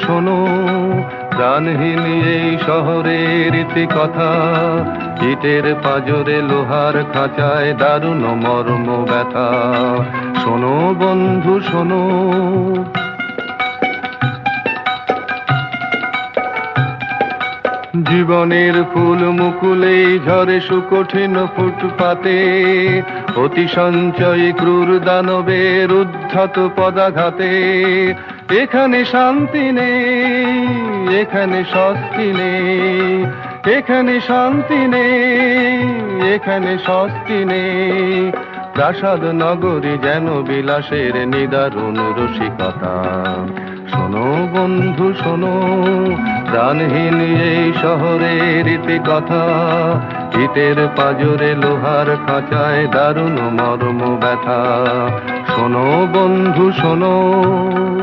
শোনো, প্রাণহীন এই শহরের কথা, ইটের পাজরে লোহার খাঁচায় দারুণ মর্ম ব্যথা। শোনো বন্ধু শোনো, জীবনের ফুল মুকুলেই ঝরে সুকঠিন ফুটপাতে, অতি সঞ্চয়ী ক্রূর দানবের উদ্ধত পদাঘাতে। এখানে শান্তি নেই, এখানে স্বস্তি নেই, এখানে শান্তি নেই, এখানে স্বস্তি নেই। প্রাসাদ নগরী যেন বিলাসের নিদারুণ রসিকতা। শোনো বন্ধু শোনো, প্রাণহীন এই শহরের কথা, ইটের পাজরে লোহার খাঁচায় দারুণ মর্ম ব্যথা। শোনো বন্ধু শোনো।